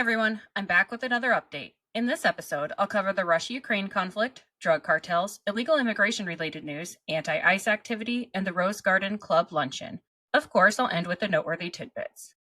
everyone, I'm back with another update. In this episode, I'll cover the Russia-Ukraine conflict, drug cartels, illegal immigration-related news, anti-ICE activity, and the Rose Garden Club Luncheon. Of course, I'll end with the noteworthy tidbits.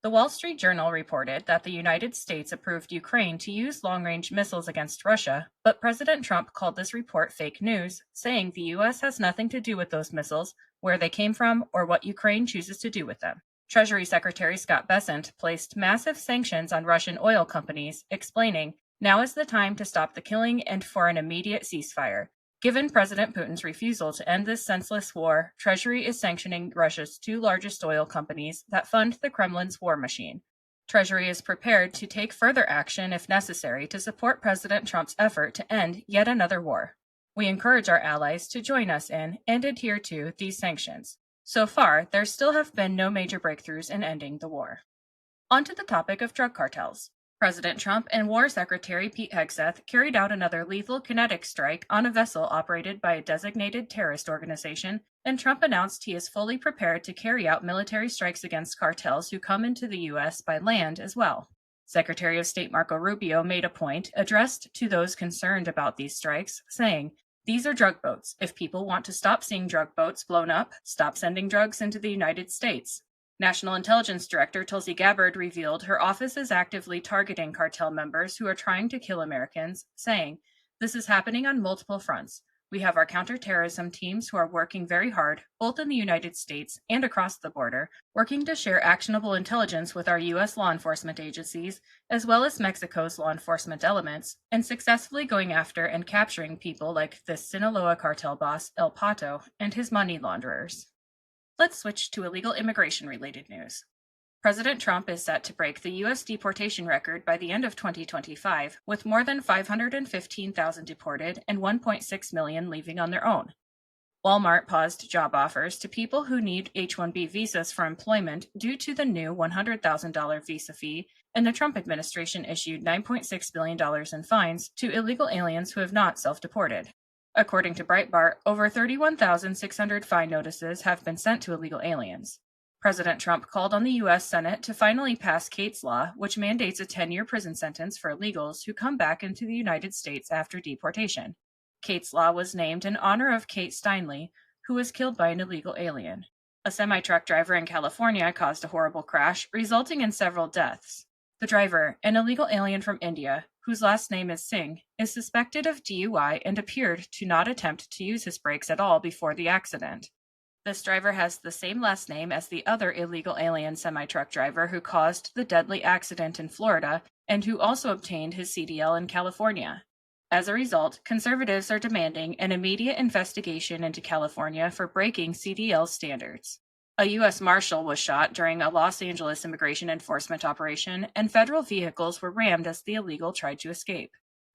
The Wall Street Journal reported that the United States approved Ukraine to use long-range missiles against Russia, but President Trump called this report fake news, saying the U.S. has nothing to do with those missiles, where they came from, or what Ukraine chooses to do with them. Treasury Secretary Scott Bessent placed massive sanctions on Russian oil companies, explaining, "Now is the time to stop the killing and for an immediate ceasefire." Given President Putin's refusal to end this senseless war, Treasury is sanctioning Russia's two largest oil companies that fund the Kremlin's war machine. Treasury is prepared to take further action if necessary to support President Trump's effort to end yet another war. We encourage our allies to join us in and adhere to these sanctions. So far, there still have been no major breakthroughs in ending the war. On to the topic of drug cartels. President Trump and War Secretary Pete Hegseth carried out another lethal kinetic strike on a vessel operated by a designated terrorist organization, and Trump announced he is fully prepared to carry out military strikes against cartels who come into the U.S. by land as well. Secretary of State Marco Rubio made a point addressed to those concerned about these strikes, saying, "These are drug boats. If people want to stop seeing drug boats blown up, stop sending drugs into the United States." National Intelligence Director Tulsi Gabbard revealed her office is actively targeting cartel members who are trying to kill Americans, saying, "This is happening on multiple fronts. We have our counterterrorism teams who are working very hard, both in the United States and across the border, working to share actionable intelligence with our U.S. law enforcement agencies, as well as Mexico's law enforcement elements, and successfully going after and capturing people like the Sinaloa cartel boss El Pato and his money launderers." Let's switch to illegal immigration-related news. President Trump is set to break the U.S. deportation record by the end of 2025, with more than 515,000 deported and 1.6 million leaving on their own. Walmart paused job offers to people who need H-1B visas for employment due to the new $100,000 visa fee, and the Trump administration issued $9.6 billion in fines to illegal aliens who have not self-deported. According to Breitbart, over 31,600 fine notices have been sent to illegal aliens. President Trump called on the U.S. Senate to finally pass Kate's Law, which mandates a 10-year prison sentence for illegals who come back into the United States after deportation. Kate's Law was named in honor of Kate Steinle, who was killed by an illegal alien. A semi-truck driver in California caused a horrible crash, resulting in several deaths. The driver, an illegal alien from India, whose last name is Singh, is suspected of DUI and appeared to not attempt to use his brakes at all before the accident. This driver has the same last name as the other illegal alien semi-truck driver who caused the deadly accident in Florida and who also obtained his CDL in California. As a result, conservatives are demanding an immediate investigation into California for breaking CDL standards. A U.S. Marshal was shot during a Los Angeles immigration enforcement operation, and federal vehicles were rammed as the illegal tried to escape.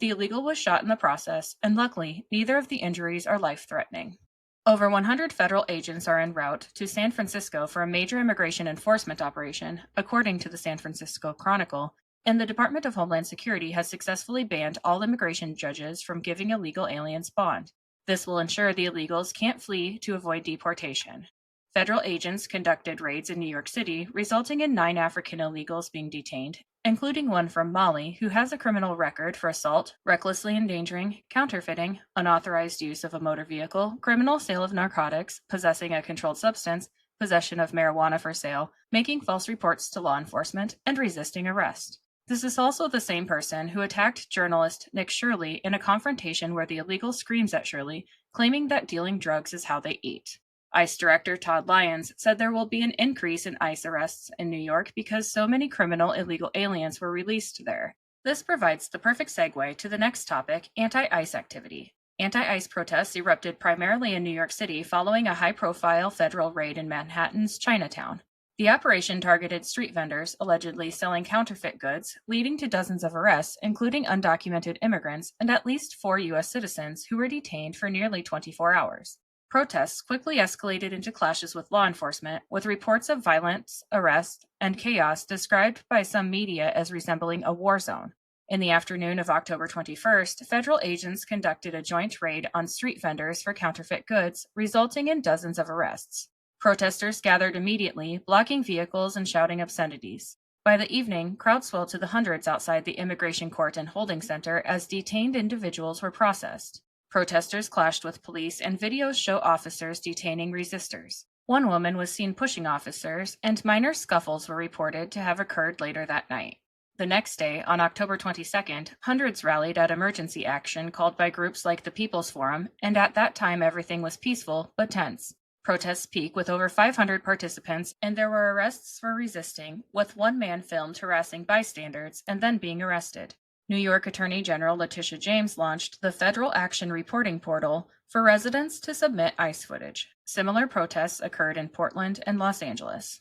The illegal was shot in the process, and luckily, neither of the injuries are life-threatening. Over 100 federal agents are en route to San Francisco for a major immigration enforcement operation, according to the San Francisco Chronicle, and the Department of Homeland Security has successfully banned all immigration judges from giving illegal aliens bond. This will ensure the illegals can't flee to avoid deportation. Federal agents conducted raids in New York City, resulting in 9 African illegals being detained, including one from Mali who has a criminal record for assault, recklessly endangering, counterfeiting, unauthorized use of a motor vehicle, criminal sale of narcotics, possessing a controlled substance, possession of marijuana for sale, making false reports to law enforcement, and resisting arrest. This is also the same person who attacked journalist Nick Shirley in a confrontation where the illegal screams at Shirley, claiming that dealing drugs is how they eat. ICE Director Todd Lyons said there will be an increase in ICE arrests in New York because so many criminal illegal aliens were released there. This provides the perfect segue to the next topic, anti-ICE activity. Anti-ICE protests erupted primarily in New York City following a high-profile federal raid in Manhattan's Chinatown. The operation targeted street vendors allegedly selling counterfeit goods, leading to dozens of arrests, including undocumented immigrants and at least 4 U.S. citizens who were detained for nearly 24 hours. Protests quickly escalated into clashes with law enforcement, with reports of violence, arrest, and chaos described by some media as resembling a war zone. In the afternoon of October 21st, federal agents conducted a joint raid on street vendors for counterfeit goods, resulting in dozens of arrests. Protesters gathered immediately, blocking vehicles and shouting obscenities. By the evening, crowds swelled to the hundreds outside the Immigration Court and Holding Center as detained individuals were processed. Protesters clashed with police, and videos show officers detaining resistors. One woman was seen pushing officers, and minor scuffles were reported to have occurred later that night. The next day, on October 22nd, hundreds rallied at emergency action called by groups like the People's Forum, and at that time everything was peaceful but tense. Protests peak with over 500 participants, and there were arrests for resisting, with one man filmed harassing bystanders and then being arrested. New York Attorney General Letitia James launched the Federal Action Reporting Portal for residents to submit ICE footage. Similar protests occurred in Portland and Los Angeles.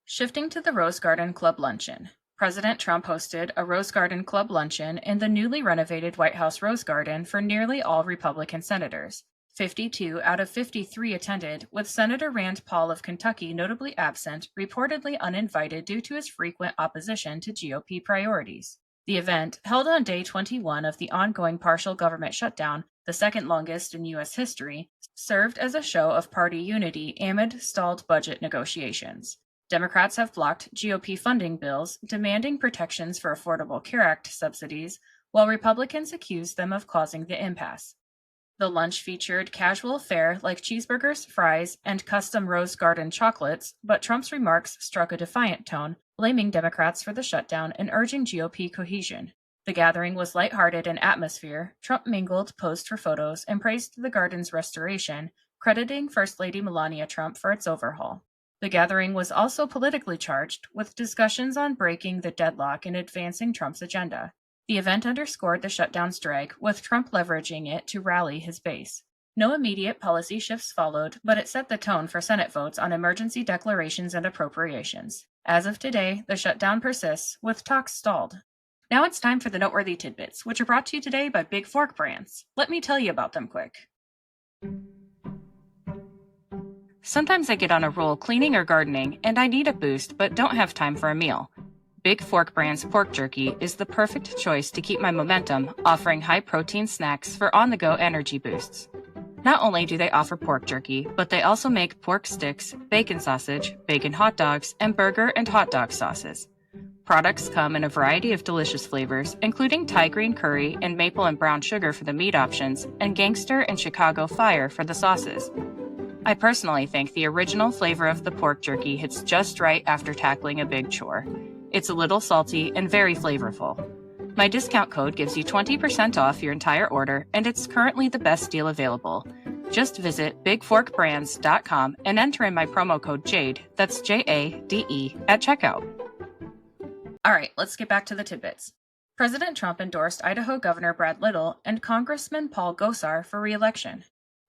Shifting to the Rose Garden Club Luncheon. President Trump hosted a Rose Garden Club Luncheon in the newly renovated White House Rose Garden for nearly all Republican senators. 52 out of 53 attended, with Senator Rand Paul of Kentucky notably absent, reportedly uninvited due to his frequent opposition to GOP priorities. The event, held on day 21 of the ongoing partial government shutdown, the second longest in U.S. history, served as a show of party unity amid stalled budget negotiations. Democrats have blocked GOP funding bills demanding protections for Affordable Care Act subsidies, while Republicans accuse them of causing the impasse. The lunch featured casual fare like cheeseburgers, fries, and custom Rose Garden chocolates, but Trump's remarks struck a defiant tone, blaming Democrats for the shutdown and urging GOP cohesion. The gathering was lighthearted in atmosphere. Trump mingled, posed for photos, and praised the garden's restoration, crediting First Lady Melania Trump for its overhaul. The gathering was also politically charged, with discussions on breaking the deadlock and advancing Trump's agenda. The event underscored the shutdown's drag, with Trump leveraging it to rally his base. No immediate policy shifts followed, but it set the tone for Senate votes on emergency declarations and appropriations. As of today, the shutdown persists, with talks stalled. Now it's time for the noteworthy tidbits, which are brought to you today by Big Fork Brands. Let me tell you about them quick. Sometimes I get on a roll cleaning or gardening, and I need a boost but don't have time for a meal. Big Fork Brand's pork jerky is the perfect choice to keep my momentum, offering high-protein snacks for on-the-go energy boosts. Not only do they offer pork jerky, but they also make pork sticks, bacon sausage, bacon hot dogs, and burger and hot dog sauces. Products come in a variety of delicious flavors, including Thai green curry and maple and brown sugar for the meat options, and gangster and Chicago fire for the sauces. I personally think the original flavor of the pork jerky hits just right after tackling a big chore. It's a little salty and very flavorful. My discount code gives you 20% off your entire order, and it's currently the best deal available. Just visit bigforkbrands.com and enter in my promo code JADE, that's J-A-D-E, at checkout. All right, let's get back to the tidbits. President Trump endorsed Idaho Governor Brad Little and Congressman Paul Gosar for re-election.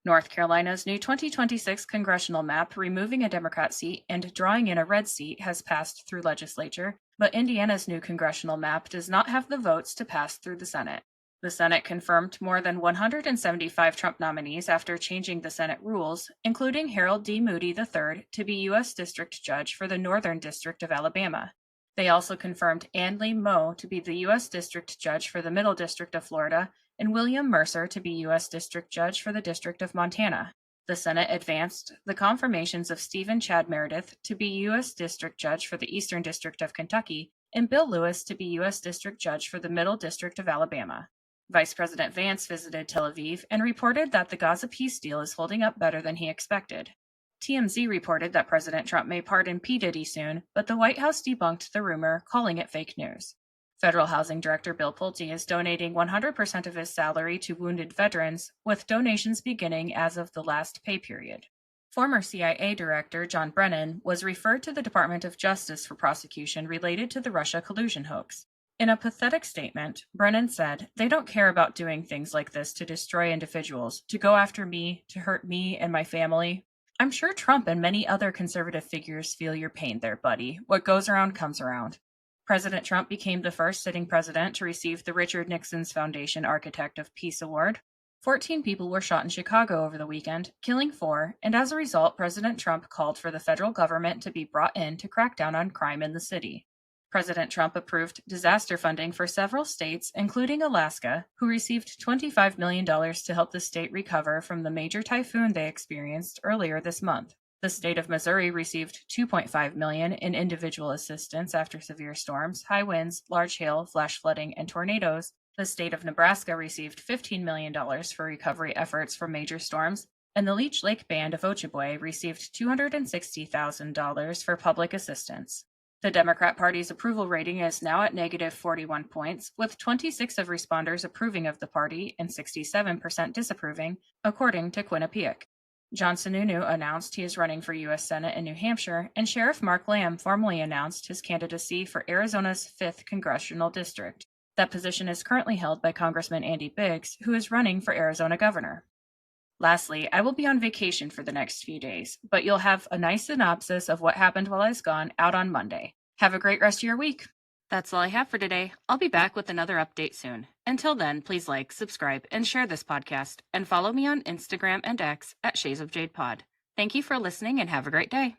North Carolina's new 2026 congressional map, removing a Democrat seat and drawing in a red seat, has passed through legislature, but Indiana's new congressional map does not have the votes to pass through the Senate. The Senate confirmed more than 175 Trump nominees after changing the Senate rules, including Harold D. Moody III to be U.S. District Judge for the Northern District of Alabama. They also confirmed Ann Lee Moe to be the U.S. District Judge for the Middle District of Florida, and William Mercer to be U.S. District Judge for the District of Montana. The Senate advanced the confirmations of Stephen Chad Meredith to be U.S. District Judge for the Eastern District of Kentucky, and Bill Lewis to be U.S. District Judge for the Middle District of Alabama. Vice President Vance visited Tel Aviv and reported that the Gaza peace deal is holding up better than he expected. TMZ reported that President Trump may pardon P. Diddy soon, but the White House debunked the rumor, calling it fake news. Federal Housing Director Bill Pulte is donating 100% of his salary to wounded veterans, with donations beginning as of the last pay period. Former CIA Director John Brennan was referred to the Department of Justice for prosecution related to the Russia collusion hoax. In a pathetic statement, Brennan said, "They don't care about doing things like this to destroy individuals, to go after me, to hurt me and my family. I'm sure Trump and many other conservative figures feel your pain there, buddy. What goes around comes around." President Trump became the first sitting president to receive the Richard Nixon's Foundation Architect of Peace Award. 14 people were shot in Chicago over the weekend, killing 4, and as a result, President Trump called for the federal government to be brought in to crack down on crime in the city. President Trump approved disaster funding for several states, including Alaska, who received $25 million to help the state recover from the major typhoon they experienced earlier this month. The state of Missouri received $2.5 million in individual assistance after severe storms, high winds, large hail, flash flooding, and tornadoes. The state of Nebraska received $15 million for recovery efforts from major storms, and the Leech Lake Band of Ojibwe received $260,000 for public assistance. The Democrat Party's approval rating is now at negative 41 points, with 26 of responders approving of the party and 67% disapproving, according to Quinnipiac. John Sununu announced he is running for U.S. Senate in New Hampshire, and Sheriff Mark Lamb formally announced his candidacy for Arizona's 5th Congressional District. That position is currently held by Congressman Andy Biggs, who is running for Arizona governor. Lastly, I will be on vacation for the next few days, but you'll have a nice synopsis of what happened while I was gone out on Monday. Have a great rest of your week. That's all I have for today. I'll be back with another update soon. Until then, please like, subscribe, and share this podcast, and follow me on Instagram and X at Shades of Jade Pod. Thank you for listening and have a great day.